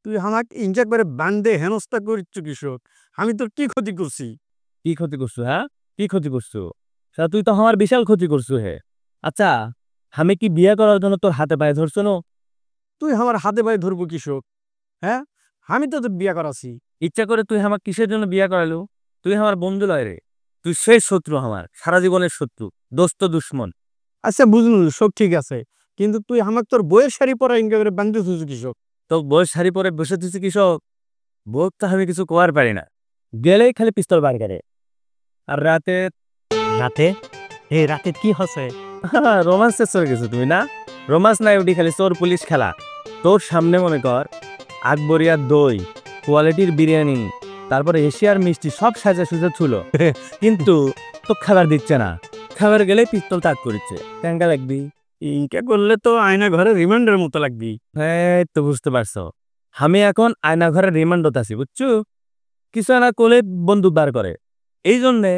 তুই আমাকে ইনজেক্ট করে বান্ধে হেনস্থা করিচ্ছ কৃষক। আমি তোর কি ক্ষতি করছি? কি ক্ষতি করছো? হ্যাঁ, কি ক্ষতি করছো? তুই তো আমার বিশাল ক্ষতি করছো হে। আচ্ছা, আমি কি বিয়ে করার জন্য তোর হাতে পায়ে ধরছো না? তুই আমার হাতে পায়ে ধরবো কৃষক? হ্যাঁ, আমি তো তোর বিয়া করাছি। ইচ্ছা করে তুই আমার কিসের জন্য বিয়ে করালো? তুই আমার বন্ধু লয় রে, তুই শেষ শত্রু, আমার সারা জীবনের শত্রু, দোস্ত দুশ্মন। আচ্ছা বুঝলু, সব ঠিক আছে, কিন্তু তুই আমাকে তোর বইয়ের শাড়ি পরা ইনজেক্ট করে বান্ধে ধরছো কৃষক। তো বয়স শাড়ি পরে বসে দিছি কৃষক, বোধ তো আমি কিছু কোয়ার পারি না, গেলেই খালি পিস্তল বার করে। আর রাতে রাতে? এই রাতে কি হচ্ছে? রোমান্স শেষ হয়ে গেছো তুমি না? রোমান্স নাই, ওটি খালি চোর পুলিশ খেলা। তোর সামনে মনে কর আকবরিয়ার দই, কোয়ালিটির বিরিয়ানি, তারপরে এশিয়ার মিষ্টি সব সাজা সুজা ছিল, কিন্তু তো খাবার দিচ্ছে না। খাবার গেলেই পিস্তল তাক করছে। কেঙ্কা লাগবি? ইনকে করলে তো আয়না ঘরে রিমান্ডের মতো লাগবি। হ্যাঁ, তো বুঝতে পারছো, আমি এখন আয়না ঘরে রিমান্ডত আছি, বুঝছো? কিছু না কোলে বন্দুক বার করে। এই জন্যে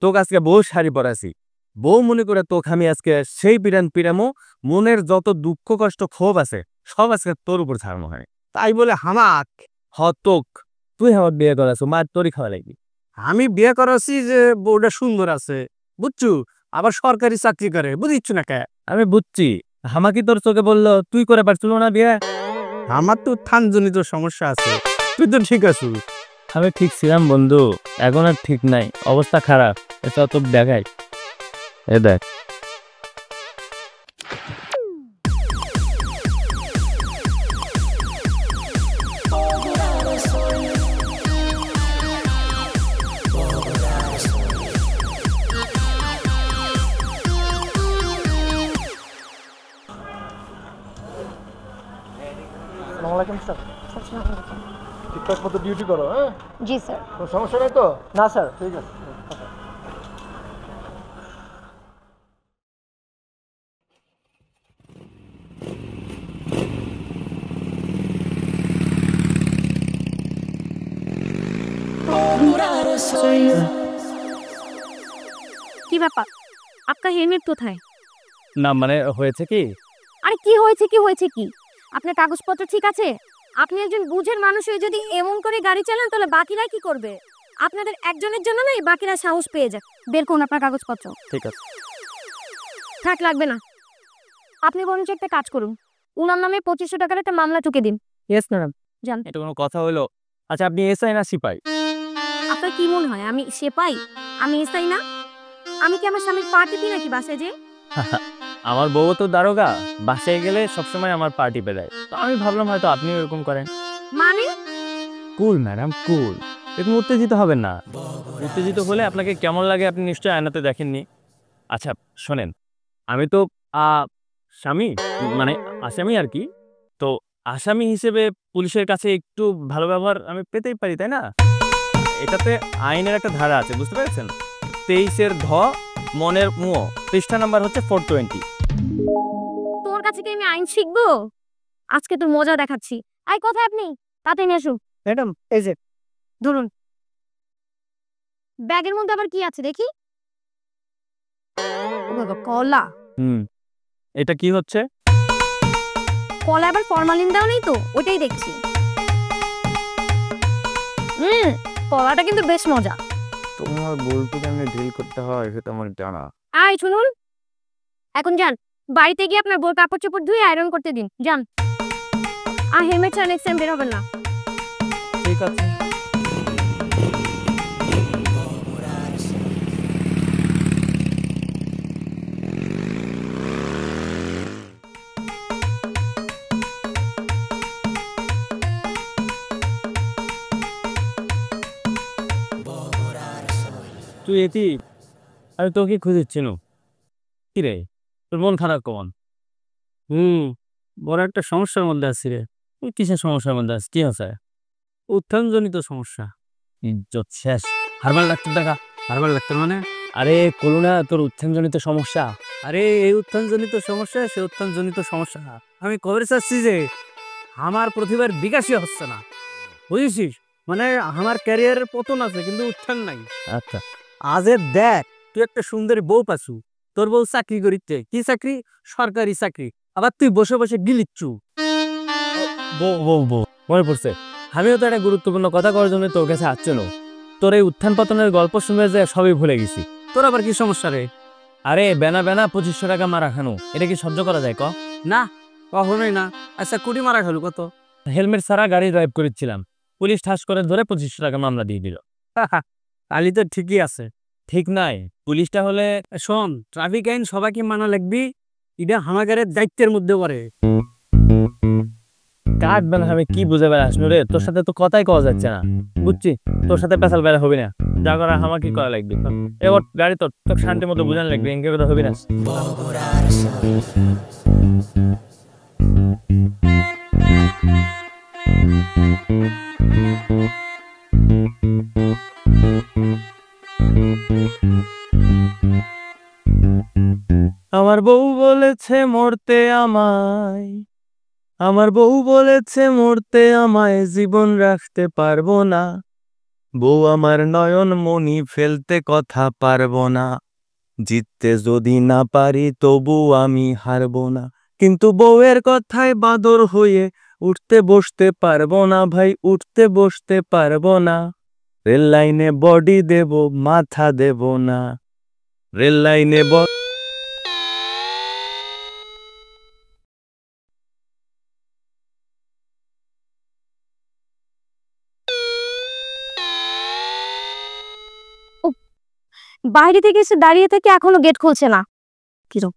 তোকে আজকে বউ শাড়ি পরাছি। বউ মনে করে তোকে আমি আজকে সেই পিরামো, মনের যত দুঃখ কষ্ট ক্ষোভ আছে সব আজকে তোর উপর ছাড়ানো হয়। তাই বলে হামাক? তোক, তুই আমার বিয়ে করাছো, মার তোরই খাওয়া লাগবি। আমি বিয়ে করাছি যে বউটা সুন্দর আছে, বুঝছু, আবার সরকারি চাকরি করে, বুঝিচ্ছ না কে? আমি বুঝছি, হামাকি তোর চোখে বললো তুই করে পারছিল না বিয়ে? আমার তো থানজনিত সমস্যা আছে, তুই তো ঠিক আছু। আমি ঠিক ছিলাম বন্ধু, এখন আর ঠিক নাই, অবস্থা খারাপ। এটা তো দেখাই, এ দেখ। ঠিকঠাক মতো ডিউটি করো, হ্যাঁ? জি স্যার। কোনো সমস্যা নেই তো? না স্যার। ঠিক আছে। কি ব্যাপার, আপনার হেলমেট কোথায়? না মানে হয়েছে কি? আরে কি হয়েছে কি, আপনার কাগজপত্র ঠিক আছে? আপনি একজন বুঝের মানুষ হয়ে যদি এমন করে গাড়ি চালান তাহলে বাকিরা কি করবে? আপনাদের একজনের জন্য নয়, বাকিরা সাহস পেয়ে যায়। বের করুন আপনার কাগজপত্র। ঠিক আছে। থাক, লাগবে না। আপনি বরঞ্চ একটা কাজ করুন, উনার নামে 2500 টাকার একটা মামলা ঠুকে দিন। Yes madam. যান। এটা কোনো কথা হলো? আচ্ছা, আপনি এসআই না সিপাই? আপনার কি মনে হয় আমি সেপাই? আমি এসআই না? আমি কি আমার স্বামীর পার্টি দিই নাকি বাসায় যে? আমার বউ তো দারোগা, বাসায় গেলে সবসময় আমার পার্টি পেদায়, তো আমি ভাবলাম হয়তো আপনিও এরকম করেন। মানে? কুল ম্যাডাম, কুল। এরকম উত্তেজিত হবেন না। উত্তেজিত হলে আপনাকে কেমন লাগে আপনি নিশ্চয়ই আয়নাতে দেখেননি। আচ্ছা শোনেন, আমি তো স্বামী, মানে আসামি আর কি। তো আসামি হিসেবে পুলিশের কাছে একটু ভালো ব্যবহার আমি পেতেই পারি, তাই না? এটাতে আইনের একটা ধারা আছে, বুঝতে পেরেছেন? 23-এর ধ, মনের মুও, পৃষ্ঠা নাম্বার হচ্ছে 420। তোর কাছে কি আমি আইন শিখবো? আজকে তোর মজা দেখাচ্ছি। আই কোথায় আপনি? তাতে নিয়ে আসুন। ম্যাডাম এই যে ধরুন। ব্যাগের মধ্যে আবার কি আছে দেখি? ও বাবা, কলা। এটা কি হচ্ছে? কলা আবার ফরমালিন দাও নেই তো? ওইটাই দেখছি। কলাটা কিন্তু বেশ মজা। তোমার বলতে কেমনে ডিল করতে হয় সেটা আমার জানা। আই শুনুন, এখন যান বাড়িতে গিয়ে আপনার বউর কাপড় চোপড় ধুয়ে আয়রন করতে দিন, যান। আর হেলমেট ছাড়া নেক্সট টাইম বের হবেন না। ঠিক আছে। তুই এটি, আমি তোকে খুঁজেছিল। কি রে, তোর মন খারাপ কমন? বড় একটা সমস্যার মধ্যে আছি রে। তুই কিসের সমস্যার মধ্যে আছিস? কি আছে? উত্থানজনিত সমস্যা। ইজ্জত শেষ। হারবাল ডাক্তার দেখা। হারবার ডাক্তার মানে? আরে করুণা, তোর উত্থানজনিত সমস্যা। আরে এই উত্থানজনিত সমস্যা, সে উত্থানজনিত সমস্যা না। আমি খবর চাচ্ছি যে আমার প্রতিভার বিকাশই হচ্ছে না, বুঝেছিস? মানে আমার ক্যারিয়ারের পতন আছে কিন্তু উত্থান নাই। আচ্ছা। আজে দেখ, তুই একটা সুন্দরী বউ পাছু, তোর বউ চাকরি করিতে। কি চাকরি? সরকারি চাকরি। আবার তুই বসে বসে গিলিচ্ছু। বউ বউ বউ মনে পড়ছে, আমিও তো একটা গুরুত্বপূর্ণ কথা করার জন্য তোর কাছে আসছিল। তোর এই উত্থান পতনের গল্প শুনে যে সবই ভুলে গেছি। তোর আবার কি সমস্যা রে? আরে বেনা বেনা 2500 টাকা মারা খানো, এটা কি সহ্য করা যায় ক? না, কখনোই না। আচ্ছা, কোটি মারা খেলো কত? হেলমেট ছাড়া গাড়ি ড্রাইভ করেছিলাম, পুলিশ ঠাস করে ধরে 2500 টাকা মামলা দিয়ে দিল। তাহলে তো ঠিকই আছে। ঠিক নাই, পুলিশটা হলে শোন, ট্রাফিক আইন সবাইকে মানা লাগবি, এটা আমাদের দায়িত্বের মধ্যে পড়ে। কাঠ বেলা আমি কি বুঝে বেড়াস রে, তোর সাথে তো কথাই কওয়া যাচ্ছে না, বুঝছি। তোর সাথে পেশাল বেড়া হবে না, যা করা আমাকে করা লাগবে। এবার গাড়ি তোর তোর শান্তি মতো বুঝান লাগবে, এনকে কথা হবে না। আমার বউ বলেছে মরতে আমায়, আমার বউ বলেছে মরতে আমায়, জীবন রাখতে পারবো না। বউ আমার নয়ন মনি ফেলতে কথা পারবো না। জিততে যদি না পারি তবু আমি হারবো না। কিন্তু বউয়ের কথায় বাদর হয়ে উঠতে বসতে পারবো না ভাই, উঠতে বসতে পারবো না। রেল লাইনে বডি দেব, মাথা দেব না। রেল লাইনে বাইরে থেকে এসে দাঁড়িয়ে থেকে এখনো গেট খুলছে না, কিরকম।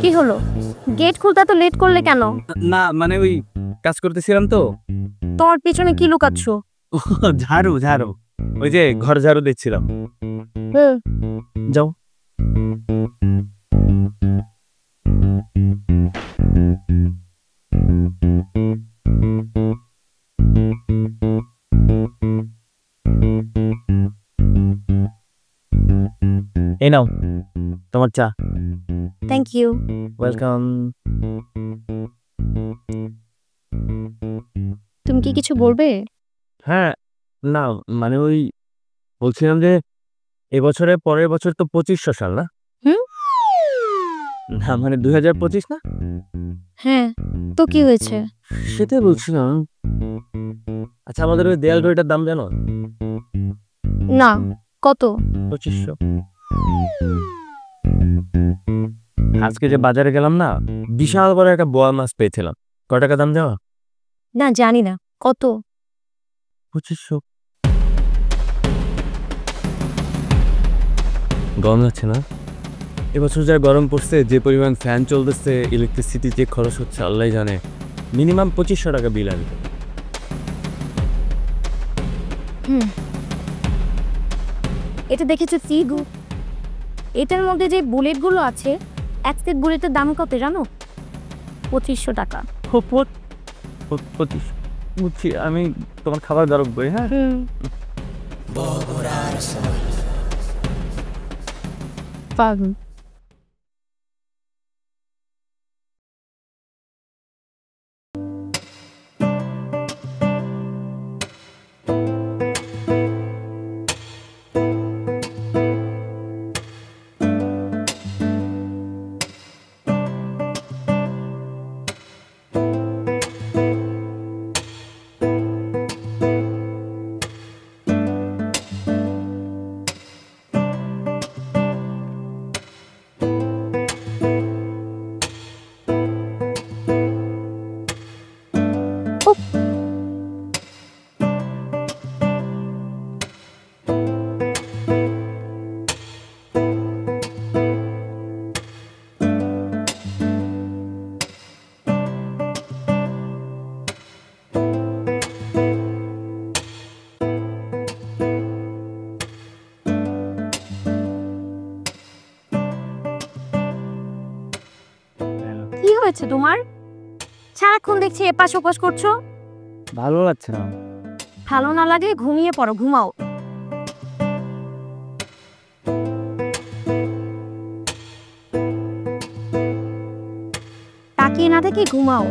কি হলো, গেট খুলতে তো লেট করলে কেন? না মানে ওই কাজ করতেছিলাম তো। তোর পিছনে কি লুকাচ্ছ? ঝাড়ু ঝাড়ু, ওই যে ঘর ঝাড়ু দিচ্ছিলাম। হুম, যাও। এই নাও তোমার চা। Thank you. ওয়েলকাম। তুমি কি কিছু বলবে? হ্যাঁ, না মানে ওই বলছিলাম যে এবছরে পরের বছর তো 2500 সাল না? হুম, না মানে 2025 না? হ্যাঁ, তো কি হয়েছে? সেটাই বলছিলাম। আচ্ছা, আমাদের ওই দেয়াল ঘড়িটার দাম জানো? না, কত? 2500। আজকে যে বাজারে গেলাম না, বিশাল বড় একটা বোয়াল মাছ পেয়েছিলাম। কয় টাকা দাম দেওয়া? না জানি না, কত? 2500। গরম লাগছে না? এবছর যা গরম পড়ছে, যে পরিমাণ ফ্যান চলতেছে, ইলেকট্রিসিটি যে খরচ হচ্ছে আল্লাহ জানে, মিনিমাম 2500 টাকা বিল আসবে। হুম, এটা দেখেছো সিগু? এটার মধ্যে যে বুলেটগুলো আছে, এক সেট বুলেটের দাম কত জানো? 2500 টাকা। 25। বুঝছি, আমি তোমার খাবার দরব বই। হ্যাঁ, পাগল। কি হয়েছে তোমার? সারাক্ষণ দেখছি এপাশ ওপাশ করছো। ভালো লাগছে না। ভালো না লাগলে ঘুমিয়ে পড়ো, ঘুমাও। তাকিয়ে না থেকে ঘুমাও।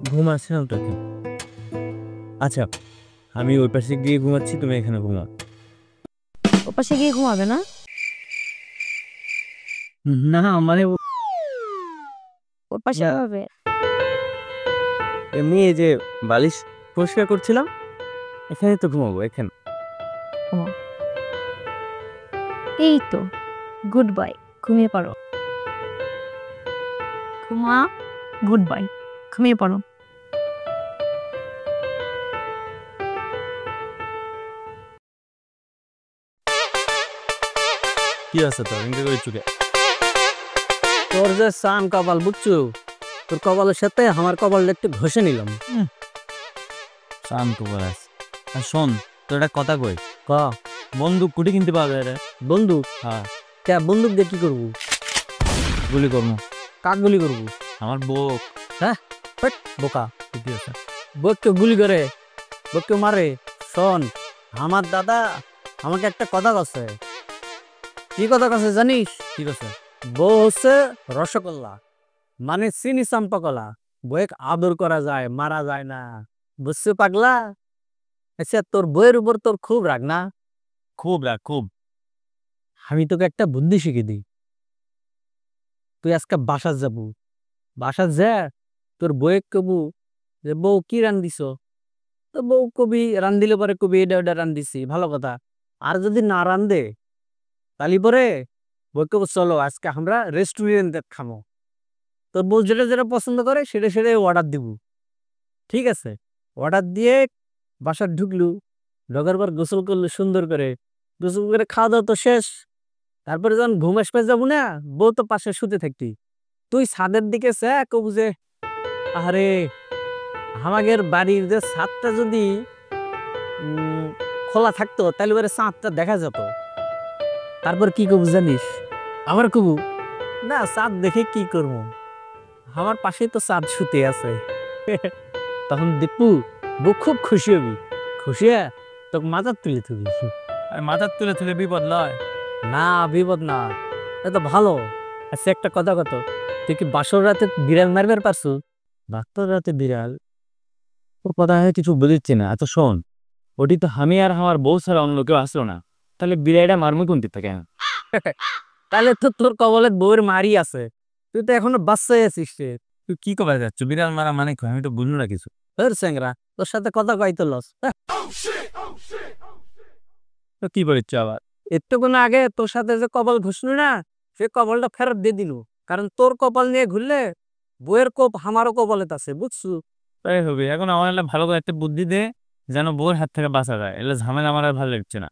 ঘুম আসছে না ওটাকে। আচ্ছা, আমি ওই পাশে গিয়ে ঘুমাচ্ছি, তুমি এখানে ঘুমাও। পাশে গিয়ে ঘুমাবে না? না মানে ওর পাশে না। ঘুমাবে? এমনি এই যে বালিশ পরিষ্কার করছিলাম, এখানে তো ঘুমাবো এখানে। এই তো, গুড বাই, ঘুমিয়ে পড়ো। ঘুমা, গুড বাই, ঘুমিয়ে পড়ো। কি আছে তো ইনকে করে চুকে? তোর যে সান কপাল বুঝছো, তোর কপালের সাথে আমার কপালটা একটু ঘষে নিলাম। শান্ত বলাস। আর শোন, তোর একটা কথা কই, ক বন্দুক কুটি কিনতে পাওয়া যায় রে? বন্দুক? হ্যাঁ, কে বন্দুক দিয়ে কি করবো? গুলি করবো কাক গুলি করবো? আমার বউ। বোকা, কি আছে? বউকে গুলি করে, বউকে মারে? শোন, আমার দাদা আমাকে একটা কথা কছে। কি কথা কছে জানিস? ঠিক আছে। বউ হচ্ছে রসগোল্লা, মানে চিনি চাম্পা কলা। বউকে আদর করা যায়, মারা যায় না, বুঝছো পাগলা? আচ্ছা, তোর বউয়ের উপর তোর খুব রাগ না? খুব রাগ, খুব। আমি তোকে একটা বুদ্ধি শিখে দিই। তুই আজকে বাসার যাবো, বাসার যা তোর বউয়ে কবু যে বউ কি রান দিছ, তো বউ কবি রান দিলে পরে কবি এটা ওটা রান দিছি, ভালো কথা। আর যদি না রান দে, তালি পরে বউ কবু চলো আজকে আমরা রেস্টুরেন্টে খামো। তোর বউ যেটা যেটা পছন্দ করে সেটা সেটাই অর্ডার দিব, ঠিক আছে? অর্ডার দিয়ে বাসার ঢুকলু, ঢোকার পর গোসল করলু সুন্দর করে, গোসল করে খাওয়া দাওয়া তো শেষ। তারপরে যখন ঘুম আসবে যাবো না, বউ তো পাশে শুতে থাকতি, তুই ছাদের দিকে চা কবু যে আরে আমাদের বাড়ির যে ছাদটা যদি খোলা থাকতো তাহলে এবারে চাঁদটা দেখা যেত। তারপর কি কবু জানিস? আমার কবু না চাঁদ দেখে কি করবো, আমার পাশে তো চাঁদ শুতে আছে। তখন দীপু বউ খুব খুশি হবি, খুশি হয়ে তোকে মাথার তুলে তুলি। আর মাথার তুলে তুলে বিপদ লয়। না বিপদ না, এটা ভালো। আচ্ছা একটা কথা কত, তুই কি বাসর রাতে বিড়াল মারবার পারছু? বাচ্চার রাতে বিড়াল, ওর কথা হয় কিছু বুঝিচ্ছি না। এত শোন, ওটি তো আমি আর আমার বউ ছাড়া অন্য কেউ আসলো না, তাহলে বিড়াইটা মারমু কোন দিক থেকে? তাহলে তো তোর কবলে বউয়ের মারি আছে, তুই তো এখনো বাচ্চাই আছিস রে। তুই কি কবে যাচ্ছ? বিড়াল মারা মানে কি? আমি তো বুঝলো না কিছু। তোর স্যাংরা, তোর সাথে কথা কইতো লস। তো কি বলিচ্ছ আবার? একটুক্ষণ আগে তোর সাথে যে কপাল ঘুষলো না, সে কপালটা ফেরত দিয়ে দিল, কারণ তোর কপাল নিয়ে ঘুরলে বউয়ের কোপ আমারও কপালে আছে, বুঝছু? তাই হবে। এখন আমার একটা ভালো করে একটা বুদ্ধি দে, যেন বউর হাত থেকে বাঁচা যায়। এলে ঝামেলা আমার আর ভালো লাগছে না।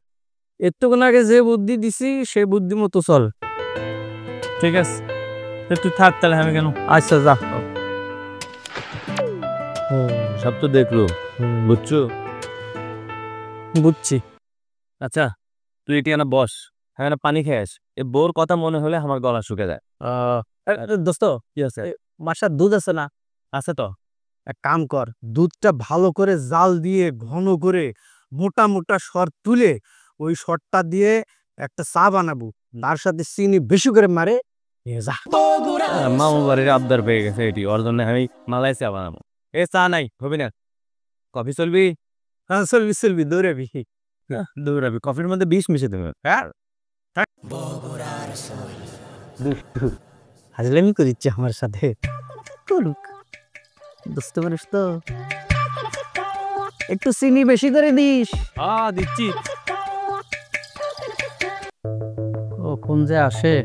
একটুক্ষণ আগে যে বুদ্ধি দিছি সেই বুদ্ধি মতো চল। ঠিক আছে, তো তুই থাক তাহলে, আমি কেন? আচ্ছা যা। সব তো দেখলো, বুঝছো? বুঝছি। আচ্ছা, তুই এটি না বস, হ্যাঁ না পানি খেয়ে আস। এ বউর কথা মনে হলে আমার গলা শুকে যায়। দোস্ত, কি আছে? বাসার দুধ আছে না? আছে তো। এক কাম কর, দুধটা ভালো করে জাল দিয়ে ঘন করে মোটা মোটা সর তুলে ওই সরটা দিয়ে একটা চা বানাবো, তার সাথে চিনি বেশি করে মারে নিয়ে যা। মামু বাড়ির আবদার পেয়ে গেছে এটি, ওর জন্য আমি মালাই চা বানাবো। এ চা নাই, হবে না। কফি চলবি? হ্যাঁ চলবি চলবি, দৌড়াবি। দৌড়াবি, কফির মধ্যে বিষ মিশে দেবে। হ্যাঁ হাজলামি করিচ্ছে আমার সাথে, করুক, দোস্ত মানুষ তো। একটু চিনি বেশি করে দিস। দিচ্ছি। ও কোন যে আসে।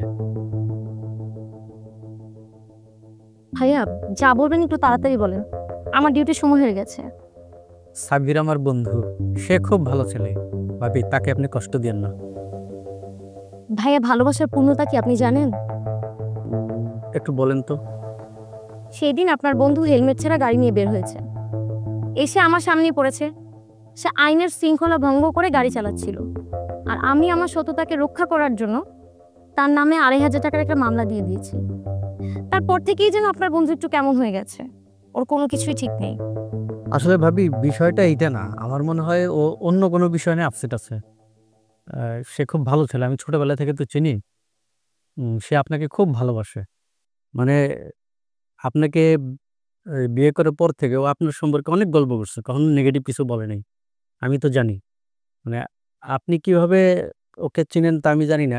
ভাইয়া যা বলবেন একটু তাড়াতাড়ি বলেন, আমার ডিউটির সময় হয়ে গেছে। সাব্বির আমার বন্ধু, সে খুব ভালো ছেলে, ভাবি তাকে আপনি কষ্ট দিয়েন না। ভাইয়া ভালোবাসার পূর্ণতা কি আপনি জানেন? একটু বলেন তো। সেই দিন আপনার বন্ধু হেলমেট ছাড়া গাড়ি নিয়ে বের হয়েছে, এসে আমার সামনে পড়েছে। সে আইনের শৃঙ্খলা ভঙ্গ করে গাড়ি চালাচ্ছিল, আর আমি আমার সততাকে রক্ষা করার জন্য তার নামে ২৫০০ টাকার একটা মামলা দিয়ে দিয়েছি। তারপর থেকেই যেন আপনার বন্ধু একটু কেমন হয়ে গেছে, ওর কোনো কিছুই ঠিক নেই। আসলে ভাবি বিষয়টা এইটা না, আমার মনে হয় ও অন্য কোনো বিষয় নিয়ে আপসেট আছে। সে খুব ভালো ছেলে, আমি ছোটবেলা থেকে তো চিনি। সে আপনাকে খুব ভালোবাসে, মানে আপনাকে বিয়ে করার পর থেকে ও আপনার সম্পর্কে অনেক গল্প করছে, কখনো নেগেটিভ কিছু বলে নাই। আমি তো জানি, মানে আপনি কিভাবে ওকে চিনেন তা আমি জানি না,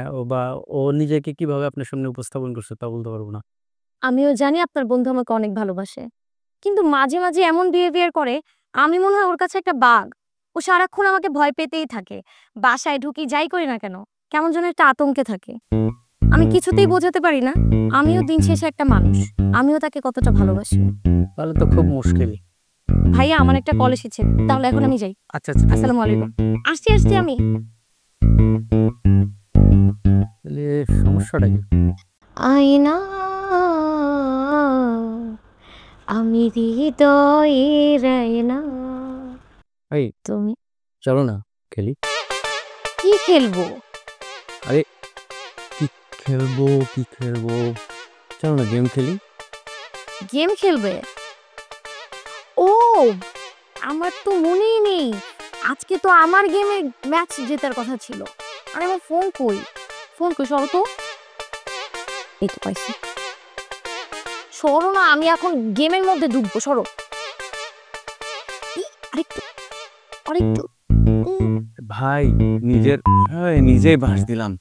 ও নিজেকে কিভাবে আপনার সামনে উপস্থাপন করছে তা বলতে পারবো না। আমিও জানি আপনার বন্ধু আমাকে অনেক ভালোবাসে, কিন্তু মাঝে মাঝে এমন বিহেভিয়ার করে, আমি মনে হয় ওর কাছে একটা বাঘ। ও সারাক্ষণ আমাকে ভয় পেতেই থাকে। বাসায় ঢুকি যাই করি না কেন, কেমন যেন একটা আতঙ্কে থাকে। আমি কিছুতেই বোঝাতে পারি না আমিও দিন শেষে একটা মানুষ, আমিও তাকে কতটা ভালোবাসি। তাহলে তো খুব মুশকিল। ভাইয়া, আমার একটা কল এসেছে, তাহলে এখন আমি যাই। আচ্ছা আচ্ছা, আসসালামু আলাইকুম। আসছি আমি। তাহলে সমস্যাটা কি? আয়না আমি হৃদয়ের আয়না। এই তুমি চলো না খেলি। কি খেলবো? কি খেলবো, চলো না গেম খেলি। গেম খেলবে? ও, আমার তো মনেই নেই, আজকে তো আমার গেমে ম্যাচ জেতার কথা ছিল। আরে আমার ফোন কই, সরো তো। এই তো পাইছি। সরো না, আমি এখন গেমের মধ্যে ডুববো, সরো। আরেকটু আরেকটু। ভাই নিজেই বাস দিলাম,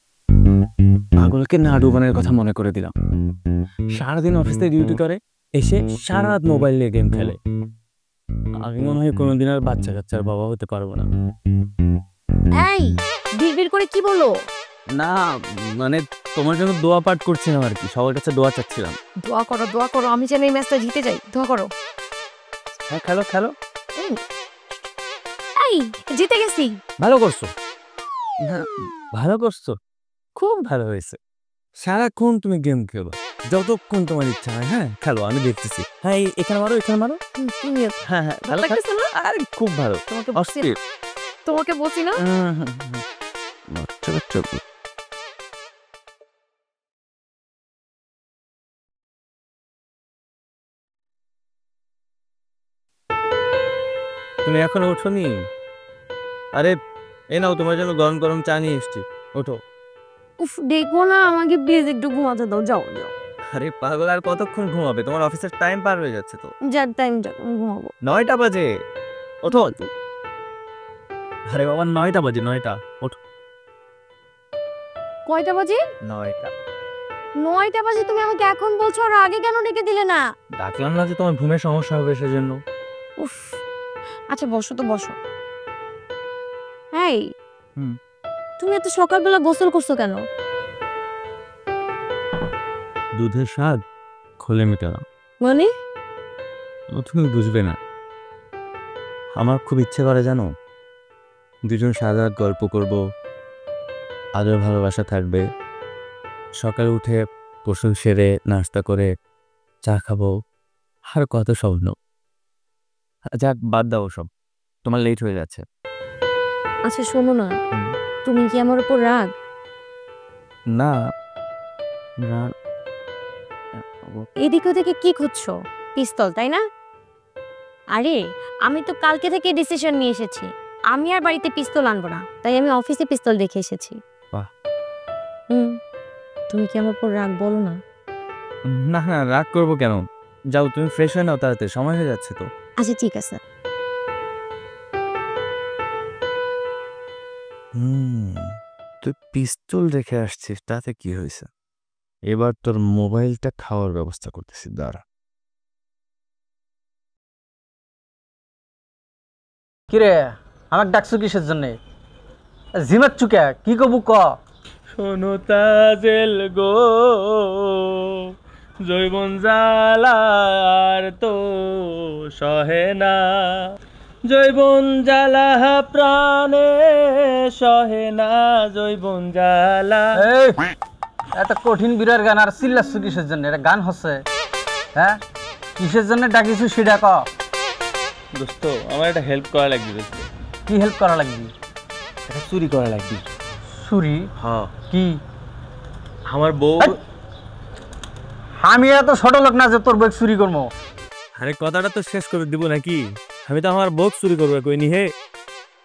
পাগলকে না ডুবানোর কথা মনে করে দিলাম। সারাদিন অফিসে ডিউটি করে, এসে সারা রাত মোবাইল নিয়ে গেম খেলে। আমি মনে হয় কোনোদিন আর বাচ্চা কাচ্চার বাবা হতে পারবো না। এই বিড়বিড় করে কি বলো? না মানে তোমার জন্য দোয়া পাঠ করছিলাম আর কি, সবার কাছে দোয়া চাচ্ছিলাম। দোয়া করো, আমি যেন এই ম্যাচটা জিতে যাই। দোয়া করো। হ্যাঁ খেলো। এই জিতে গেছি। ভালো করছো, ভালো করছো, খুব ভালো হয়েছে। সারাক্ষণ তুমি গেম খেলো, যতক্ষণ তোমার ইচ্ছা হয়। হ্যাঁ খেলো, আমি দেখতেছি। হ্যাঁ এখানে মারো। তুমিও হ্যাঁ ভালো লাগতেছে না? আরে খুব ভালো। তোমাকে বলছি না। তুমি এখনো ওঠোনি? আরে এ নাও, তোমার জন্য গরম গরম চা নিয়ে এসছি, ওঠো। উফ, দেখো না, আমাকে প্লিজ একটু ঘুমাতে দাও। যাও। আরে পাগল, আর কতক্ষণ ঘুমাবে? তোমার অফিসের টাইম পার হয়ে যাচ্ছে তো। যার টাইম যাক, আমি ঘুমাবো। 9টা বাজে, ওঠো। আরে বাবা 9টা বাজে, 9টা, ওঠো। কয়টা বাজে? 9টা। 9টা বাজে? তুমি আমাকে এখন বলছো, আর আগে কেন ডেকে দিলে না? ডাকলাম না যে তোমার ঘুমের সমস্যা হবে সেজন্য। উফ, আচ্ছা বসো তো, বসো। এই তুমি এত সকালবেলা গোসল করছো কেন? দুধের স্বাদ খোলে মিটালাম। মানে? তুমি বুঝবে না, আমার খুব ইচ্ছে করে জানো, দুজন সারা রাত গল্প করব, আদর ভালোবাসা থাকবে, সকালে উঠে গোসল সেরে নাস্তা করে চা খাবো, আর কত স্বপ্ন। যাক বাদ দাও সব, তোমার লেট হয়ে যাচ্ছে। আচ্ছা শোনো না, তুমি কি আমার উপর রাগ? না, এদিক ওদিকে কি খুঁজছো? পিস্তল, তাই না? আরে আমি তো কালকে থেকে ডিসিশন নিয়ে এসেছি, আমি আর বাড়িতে পিস্তল আনবো না, তাই আমি অফিসে পিস্তল রেখে এসেছি। বাহ। তুমি কি আমার উপর রাগ? বলো না। না না, রাগ করবো কেন? যাও তুমি ফ্রেশ হয়ে নাও, তাড়াতাড়ি সময় হয়ে যাচ্ছে তো। আচ্ছা ঠিক আছে। তুই পিস্তল রেখে আসছিস, তাতে কি হয়েছে? এবার তোর মোবাইলটা খাওয়ার ব্যবস্থা করতেছি, দাঁড়া। কিরে, আমাকে ডাকছো কিসের জন্য? জিমাত চুকে কি কবু ক। শোনো তাজেল গো, জৈবন জ্বালার তো সহে না, জৈবন জ্বালা প্রাণে সহে না, জৈবন জ্বালা। এই একটা কঠিন বিরার গান আর চিল্লাচ্ছ কিসের জন্য? এটা গান হচ্ছে? হ্যাঁ, কিসের জন্য ডাকিছো সেটা ক। দোস্ত আমার একটা হেল্প করা লাগবে দোস্ত। কি হেল্প করা লাগবে? একটা চুরি করা লাগবে। চুরি? হ্যাঁ। কি? আমার বউ। আমি এত ছোট লোক না যে তোর বই চুরি করবো। আরে কথাটা তো শেষ করে দিব নাকি? আমি তো আমার বউ চুরি করবো কইনি হে।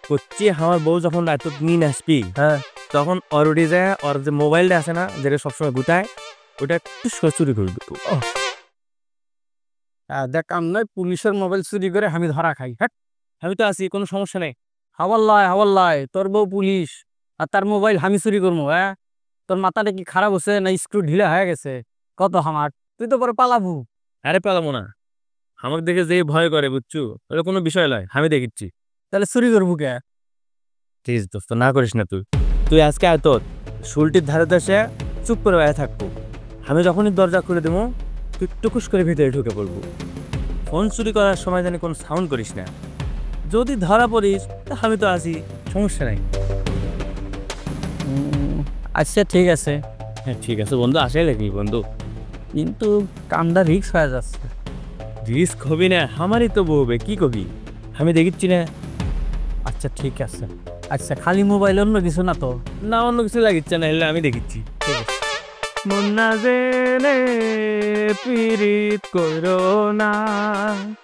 করছি আমার বউ যখন এত নিন আসবি, হ্যাঁ, তখন ওর উঠে যায়, ওর যে মোবাইলটা আছে না, যেটা সবসময় গুটায়, ওটা একটু চুরি করে দেবো। দেখ কাম নয়, পুলিশের মোবাইল চুরি করে আমি ধরা খাই। হ্যাঁ, আমি তো আছি, কোনো সমস্যা নেই। হাওয়াল্লায় তোর বউ পুলিশ, আর তার মোবাইল আমি চুরি করবো? হ্যাঁ, তোর মাথাটা কি খারাপ হচ্ছে না স্ক্রু ঢিলা হয়ে গেছে? কত হামার, তুই তো পরে পালাবু। আরে পালামো না, আমাকে দেখে যে ভয় করে বুঝছো, ওটা কোনো বিষয় নয়, আমি দেখিচ্ছি। তাহলে চুরি করবো কে? প্লিজ দোস্ত না করিস না, তুই আজকে আয়, তোর শুলটির ধারে দেশে চুপ করে আয় থাকবো। আমি যখনই দরজা খুলে দেবো তুই টুকুস করে ভিতরে ঢুকে পড়বো। ফোন চুরি করার সময় জানি কোনো সাউন্ড করিস না। যদি ধরা পড়িস তা আমি তো আছি, সমস্যা নাই। আচ্ছা ঠিক আছে, হ্যাঁ ঠিক আছে বন্ধু, আসে লাগবি বন্ধু। কিন্তু কামটা রিক্স হয়ে যাচ্ছে। রিস্ক হবি না, আমারই তো বউবে, কি কবি, আমি দেখিচ্ছি না। আচ্ছা ঠিক আছে, আচ্ছা খালি মোবাইল, অন্য কিছু না তো? না অন্য কিছু লাগিচ্ছে না, হলে আমি দেখিচ্ছি। মন না জেনে পীড়িত করো না,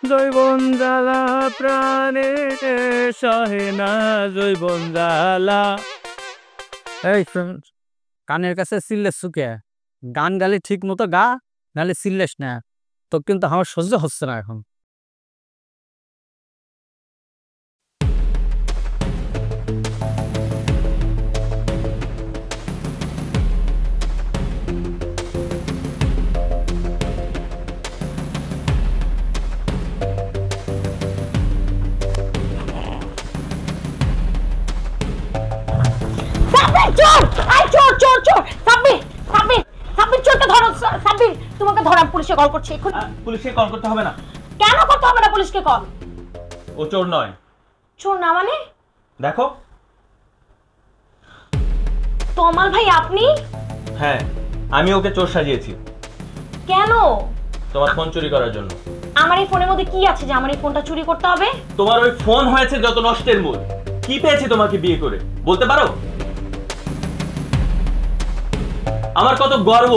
জৈবন জ্বালা প্রাণে সহে না, জৈবন জ্বালা। এই শোন, কানের কাছে সিললেস সুকে, গান গালে ঠিক মতো গা, নাহলে সিললেস না। তো কিন্তু আমার সহ্য হচ্ছে না এখন। পুলিশে কল করছি এখন। পুলিশকে কল করতে হবে না। কেন করতে হবে না পুলিশকে কল? ও চোর নয়। চোর না মানে? দেখো। তমাল ভাই আপনি? হ্যাঁ, আমি ওকে চোর সাজিয়েছি। কেন? তোমার ফোন চুরি করার জন্য। আমার এই ফোনের মধ্যে কি আছে যে আমার এই ফোনটা চুরি করতে হবে? তোমার ওই ফোন হয়েছে যত নষ্টের মূল। কি পেয়েছে তোমাকে বিয়ে করে, বলতে পারো? আমার কত গর্ব,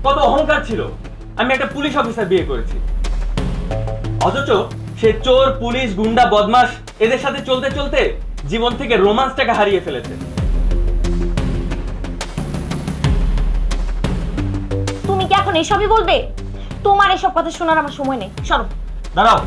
কত অহংকার ছিল, আমি একটা পুলিশ অফিসার বিয়ে করেছি। অথচ সে চোর, পুলিশ, গুন্ডা, বদমাশ এদের সাথে চলতে চলতে জীবন থেকে রোমান্সটাকে হারিয়ে ফেলেছে। তুমি কি এখন এসবই বলবে? তোমার এসব কথা শোনার আমার সময় নেই, সরো। দাঁড়াও।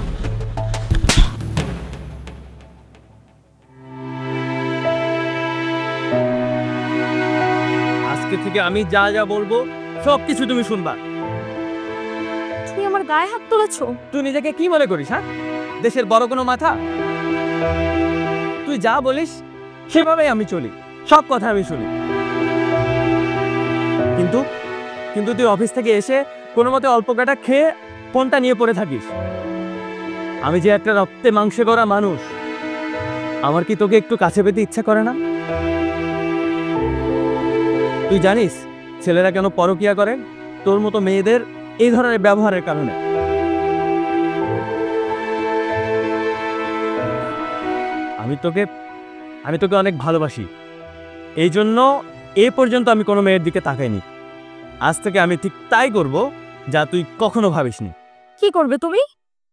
আজকে থেকে আমি যা যা বলবো সবকিছু তুমি শুনবা। তুমি আমার গায়ে হাত তুলেছো? তুই নিজেকে কি মনে করিস? হ্যাঁ, দেশের বড় কোনো মাথা? তুই যা বলিস সেভাবেই আমি চলি, সব কথা আমি শুনি। কিন্তু কিন্তু তুই অফিস থেকে এসে কোনো মতে অল্প কাটা খেয়ে ফোনটা নিয়ে পড়ে থাকিস। আমি যে একটা রক্তে মাংসে করা মানুষ, আমার কি তোকে একটু কাছে পেতে ইচ্ছা করে না? তুই জানিস ছেলেরা কেন পরকিয়া করে? তোর মতো মেয়েদের এই ধরনের ব্যবহারের কারণে। আমি তোকে অনেক ভালোবাসি, এই জন্য এ পর্যন্ত আমি কোনো মেয়ের দিকে তাকাইনি। আজ থেকে আমি ঠিক তাই করব যা তুই কখনো ভাবিসনি। কি করবে তুমি?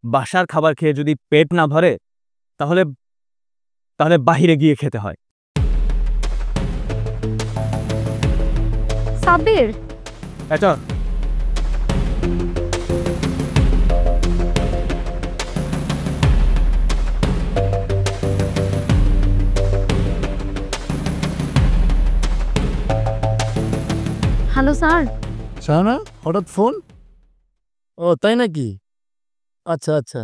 বাসার খাবার খেয়ে যদি পেট না ভরে তাহলে তাহলে বাহিরে গিয়ে খেতে হয়। সাব্বির, এটা হ্যালো স্যার। শাহানা, হঠাৎ ফোন? ও তাই নাকি? আচ্ছা আচ্ছা,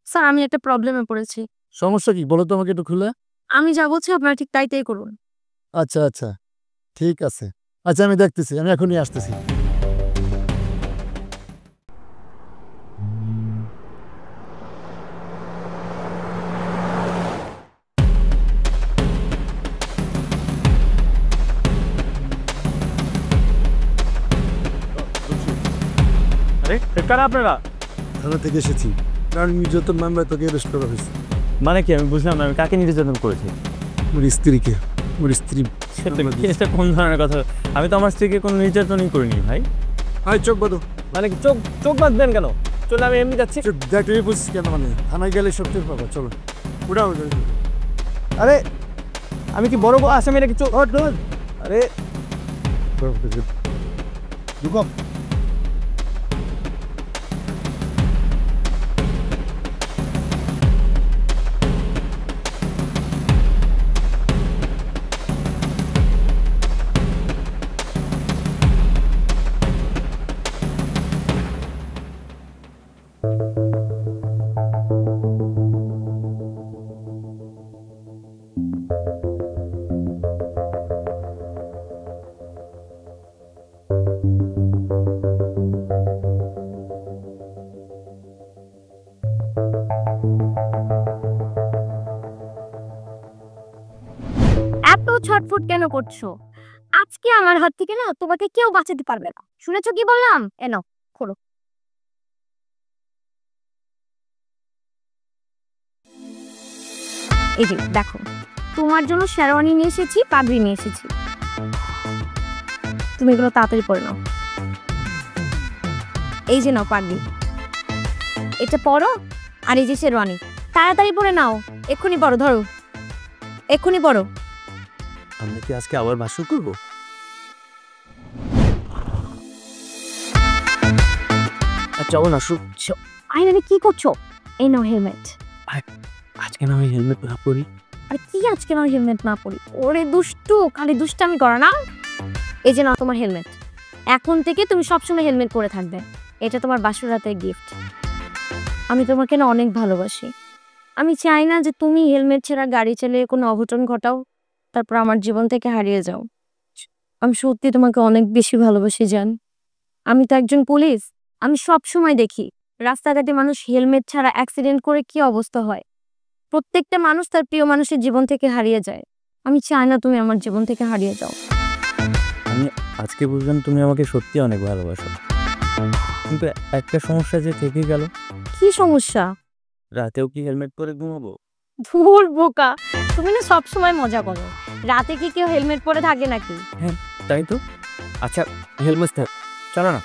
স্যার আমি একটা প্রবলেমে পড়েছি। সমস্যা কি বলো তো আমাকে একটু খুলে। আমি যা বলছি আপনারা ঠিক তাই করুন। আচ্ছা আচ্ছা ঠিক আছে, আচ্ছা আমি দেখতেছি, আমি এখনই আসতেছি। আরে কারা আপনারা? থানা থেকে এসেছি, কারণ নির্যাতন মামলায় তোকে অ্যারেস্ট করা হয়েছে। মানে কি আমি বুঝলাম না, আমি কাকে নির্যাতন করেছি? ওর স্ত্রীকে, ওর স্ত্রী। এটা কোন ধরনের কথা? আমি তো আমার স্ত্রীকে কোনো নির্যাতনই করিনি ভাই। হাই চোখ বাঁধো। মানে কি চোখ বাঁধবেন কেন? চলে আমি এমনি যাচ্ছি। দেখ তুমি বুঝছিস কেন, মানে থানায় গেলে সব ঠিক পাবো, চলো উঠাও। আরে আমি কি বড় আসামি নাকি? আরে ঢুকো। এত ছটফট কেন করছো? আজকে আমার হাত থেকে না তোমাকে কেউ বাঁচাতে পারবে না। শুনেছো কি বললাম? এনো খোলো। এই যে দেখো, তোমার জন্য শেরওয়ানি নিয়ে এসেছি, পাগড়ি নিয়ে এসেছি। তুমি এগুলো তাড়াতাড়ি পরে নাও। এই যে নাও পাগড়ি, এটা পরো, আর এই যে শেরওয়ানি তাড়াতাড়ি পরে নাও। এক্ষুনি পরো, ধরো এক্ষুনি পরো। আমরা কি আজকে আবার ভাষণ করবো? চলো না আইনারে কি করছো? এই নাও হেলমেট। আজকে না আমি হেলমেট না পরি। আর কি আজকে না হেলমেট না পরি? ওরে দুষ্টু, খালি দুষ্টামি করো না। এই যে নাও তোমার হেলমেট। এখন থেকে তুমি সবসময় হেলমেট পরে থাকবে। এটা তোমার বাসরাতের গিফট। আমি তোমাকে না অনেক ভালোবাসি। আমি চাই না যে তুমি হেলমেট ছাড়া গাড়ি চালিয়ে কোনো অঘটন ঘটাও, তারপর আমার জীবন থেকে হারিয়ে যাও। আমি সত্যি তোমাকে অনেক বেশি ভালোবাসি জান। আমি তো একজন পুলিশ, আমি সব সময় দেখি রাস্তাঘাটে মানুষ হেলমেট ছাড়া অ্যাক্সিডেন্ট করে কি অবস্থা হয়। প্রত্যেকটা মানুষ তার প্রিয় মানুষের জীবন থেকে হারিয়ে যায়। আমি চাই না তুমি আমার জীবন থেকে হারিয়ে যাও। আমি আজকে বুঝলাম তুমি আমাকে সত্যি অনেক ভালোবাসো, কিন্তু একটা সমস্যা যে থেকে গেল। কি সমস্যা? রাতেও কি হেলমেট পরে ঘুমাবো? ধুর বোকা, তুমি না সব সময় মজা করো। রাতে কি কেউ হেলমেট পরে থাকে নাকি? তাই তো। আচ্ছা হেলমেট চলো না।